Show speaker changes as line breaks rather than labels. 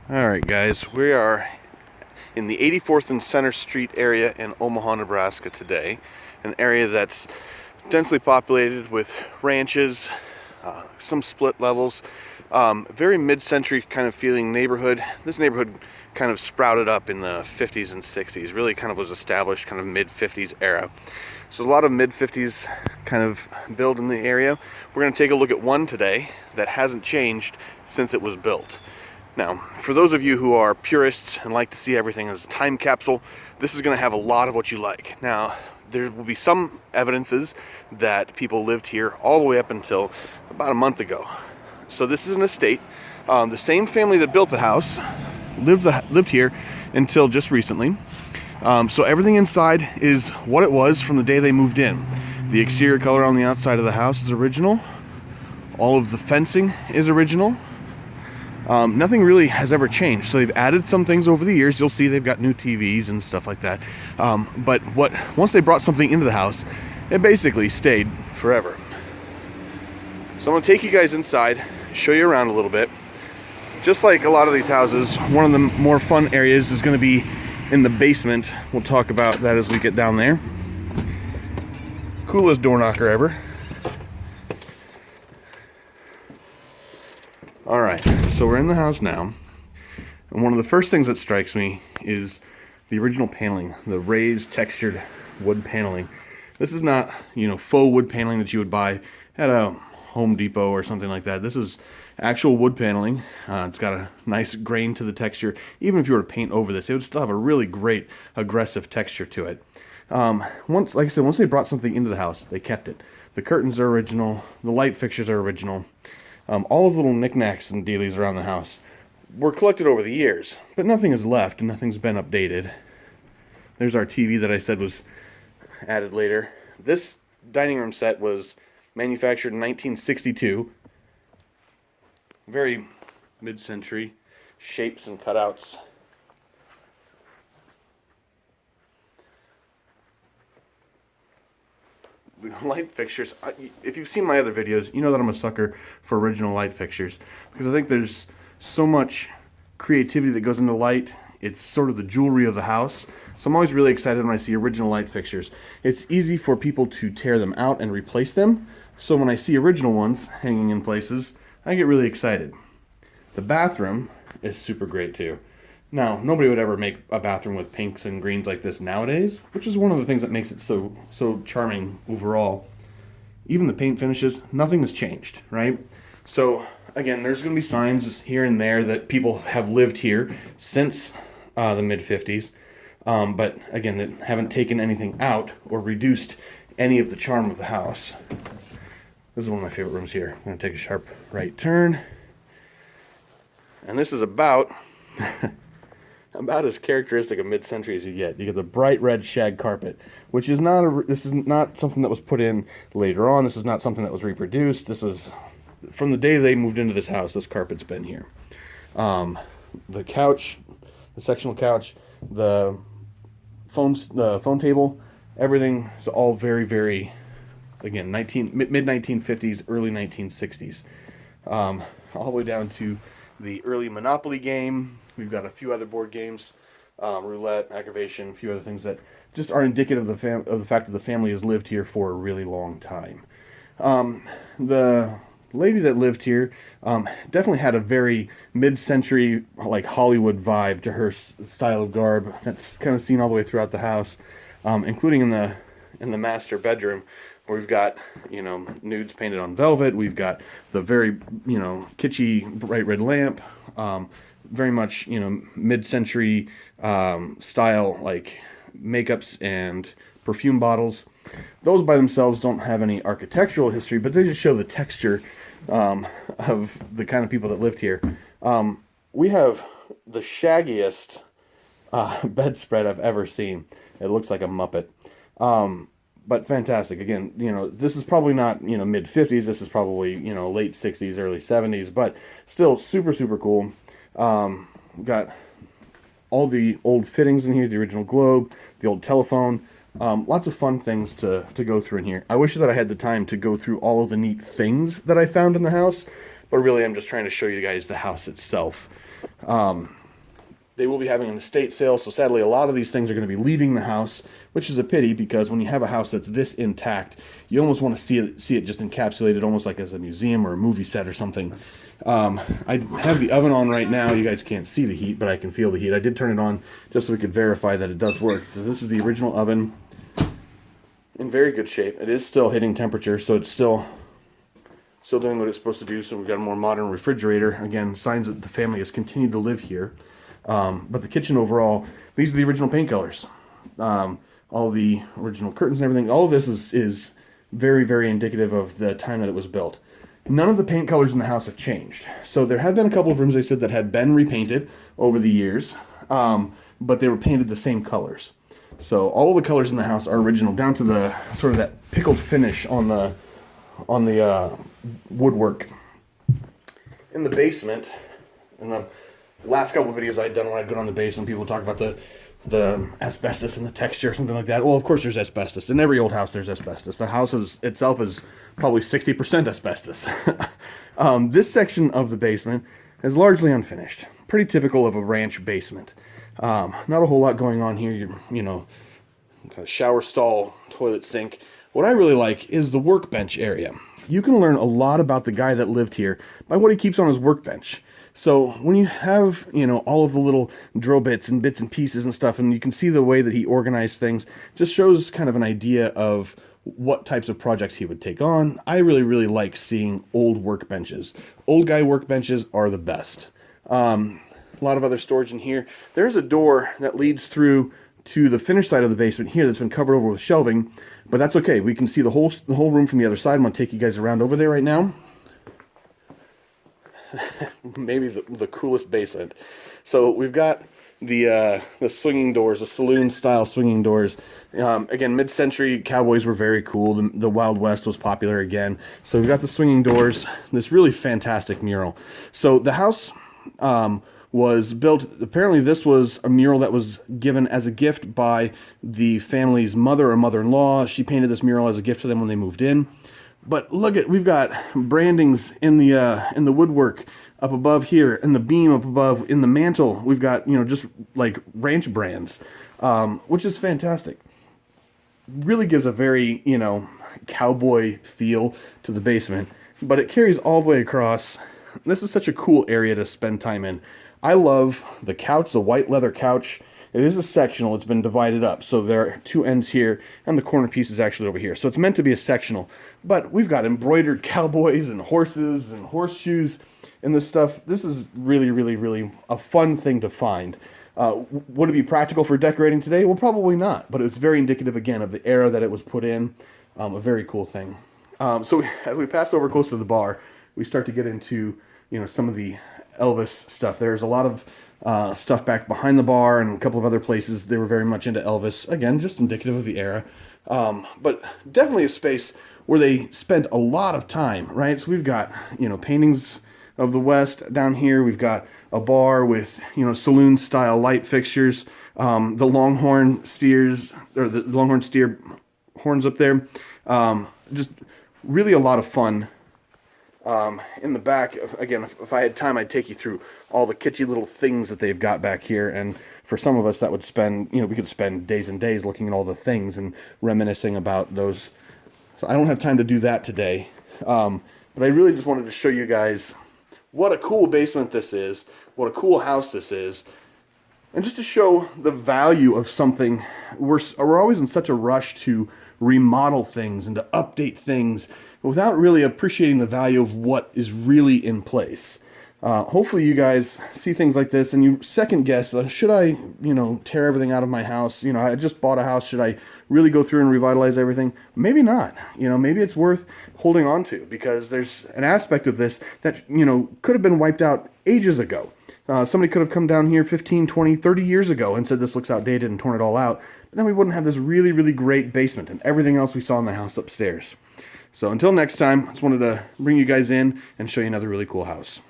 Alright guys, we are in the 84th and Center Street area in Omaha, Nebraska today. An area that's densely populated with ranches, some split levels, very mid-century kind of feeling neighborhood. This neighborhood kind of sprouted up in the 50s and 60s, really kind of was established kind of mid-50s era. So a lot of mid-50s kind of build in the area. We're going to take a look at one today that hasn't changed since it was built. Now, for those of you who are purists and like to see everything as a time capsule, this is going to have a lot of what you like. Now, there will be some evidences that people lived here all the way up until about a month ago. So this is an estate. The same family that built the house lived here until just recently. So everything inside is what it was from the day they moved in. The exterior color on the outside of the house is original. All of the fencing is original. Nothing really has ever changed. So they've added some things over the years. You'll see they've got new TVs and stuff like that. But once they brought something into the house, it basically stayed forever. So I'm going to take you guys inside, show you around a little bit. Just like a lot of these houses, one of the more fun areas is going to be in the basement. We'll talk about that as we get down there. Coolest door knocker ever. Alright, so we're in the house now, and one of the first things that strikes me is the original paneling, the raised textured wood paneling. This is not, faux wood paneling that you would buy at a Home Depot or something like that. This is actual wood paneling. It's got a nice grain to the texture. Even if you were to paint over this, it would still have a really great aggressive texture to it. Like I said, once they brought something into the house, they kept it. The curtains are original, the light fixtures are original. All of the little knickknacks and dealies around the house were collected over the years, but nothing is left and nothing's been updated. There's our TV that I said was added later. This dining room set was manufactured in 1962. Very mid-century shapes and cutouts. The light fixtures, if you've seen my other videos, you know that I'm a sucker for original light fixtures, because I think there's so much creativity that goes into light. It's sort of the jewelry of the house. So I'm always really excited when I see original light fixtures. It's easy for people to tear them out and replace them. So when I see original ones hanging in places, I get really excited. The bathroom is super great too. Now, nobody would ever make a bathroom with pinks and greens like this nowadays, which is one of the things that makes it so charming overall. Even the paint finishes, nothing has changed, right? So, again, there's going to be signs here and there that people have lived here since the mid-50s, but again, that haven't taken anything out or reduced any of the charm of the house. This is one of my favorite rooms here. I'm going to take a sharp right turn. And this is about as characteristic of mid-century as you get. You get the bright red shag carpet, which is this is not something that was put in later on. This is not something that was reproduced. This was from the day they moved into this house. This carpet's been here. The couch, the sectional couch, the phone table, everything is all very, very, again, mid-1950s, early 1960s. All the way down to the early Monopoly game. We've got a few other board games, roulette, aggravation, a few other things that just are indicative of the fact that the family has lived here for a really long time. The lady that lived here definitely had a very mid-century, like Hollywood vibe to her style of garb. That's kind of seen all the way throughout the house, including in the master bedroom, where we've got, nudes painted on velvet. We've got the very, kitschy bright red lamp. Very much, mid-century style, like makeups and perfume bottles. Those by themselves don't have any architectural history, but they just show the texture of the kind of people that lived here. We have the shaggiest bedspread I've ever seen. It looks like a Muppet. But fantastic. Again, this is probably not, mid-50s. This is probably, late 60s, early 70s, but still super, super cool. We've got all the old fittings in here, the original globe, the old telephone. Lots of fun things to go through in here. I wish that I had the time to go through all of the neat things that I found in the house, but really I'm just trying to show you guys the house itself. They will be having an estate sale, so sadly a lot of these things are going to be leaving the house, which is a pity because when you have a house that's this intact, you almost want to see it just encapsulated almost like as a museum or a movie set or something. I have the oven on right now. You guys can't see the heat, but I can feel the heat. I did turn it on just so we could verify that it does work. So this is the original oven in very good shape. It is still hitting temperature, so it's still doing what it's supposed to do. So we've got a more modern refrigerator. Again, signs that the family has continued to live here. But the kitchen overall, these are the original paint colors. All the original curtains and everything. All of this is very, very indicative of the time that it was built. None of the paint colors in the house have changed. So there have been a couple of rooms, they said, that had been repainted over the years, but they were painted the same colors. So all of the colors in the house are original, down to the sort of that pickled finish on the woodwork. In the basement, in the last couple of videos I'd done when I'd go down the basement, people would talk about the asbestos and the texture or something like that. Well, of course there's asbestos. In every old house there's asbestos. The house itself is probably 60% asbestos. This section of the basement is largely unfinished. Pretty typical of a ranch basement. Not a whole lot going on here. You know, kind of shower stall, toilet sink. What I really like is the workbench area. You can learn a lot about the guy that lived here by what he keeps on his workbench. So when you have, you know, all of the little drill bits and pieces and stuff, and you can see the way that he organized things, just shows kind of an idea of what types of projects he would take on. I really, really like seeing old workbenches. Old guy workbenches are the best. A lot of other storage in here. There's a door that leads through to the finished side of the basement here that's been covered over with shelving, but that's okay. We can see the whole room from the other side. I'm going to take you guys around over there right now. Maybe the coolest basement. So we've got the swinging doors, the saloon style swinging doors. Again, mid-century cowboys were very cool. The Wild West was popular again. So we've got the swinging doors, this really fantastic mural. So the house was built, apparently this was a mural that was given as a gift by the family's mother or mother-in-law. She painted this mural as a gift to them when they moved in. But look at, we've got brandings in the woodwork up above here, and the beam up above in the mantle. We've got, you know, just like ranch brands, which is fantastic. Really gives a very, you know, cowboy feel to the basement, but it carries all the way across. This is such a cool area to spend time in. I love the couch, the white leather couch. It is a sectional. It's been divided up. So there are two ends here, and the corner piece is actually over here. So it's meant to be a sectional. But we've got embroidered cowboys and horses and horseshoes and this stuff. This is really, really, really a fun thing to find. Would it be practical for decorating today? Well, probably not. But it's very indicative, again, of the era that it was put in. A very cool thing. So as we pass over close to the bar, we start to get into, you know, some of the Elvis stuff. There's a lot of stuff back behind the bar and a couple of other places. They were very much into Elvis. Again, just indicative of the era. But definitely a space where they spent a lot of time, right? So we've got, you know, paintings of the West down here. We've got a bar with, you know, saloon style light fixtures. The Longhorn steers, or the Longhorn steer horns up there. Just really a lot of fun. In the back, again, if I had time, I'd take you through all the kitschy little things that they've got back here. And for some of us, that would spend, you know, we could spend days and days looking at all the things and reminiscing about those. So I don't have time to do that today. But I really just wanted to show you guys what a cool basement this is, what a cool house this is, and just to show the value of something. We're always in such a rush to remodel things and to update things without really appreciating the value of what is really in place. Hopefully you guys see things like this and you second guess, should I, you know, tear everything out of my house? You know, I just bought a house. Should I really go through and revitalize everything? Maybe not. You know, maybe it's worth holding on to because there's an aspect of this that, you know, could have been wiped out ages ago. Somebody could have come down here 15, 20, 30 years ago and said this looks outdated and torn it all out. But then we wouldn't have this really, really great basement and everything else we saw in the house upstairs. So until next time, I just wanted to bring you guys in and show you another really cool house.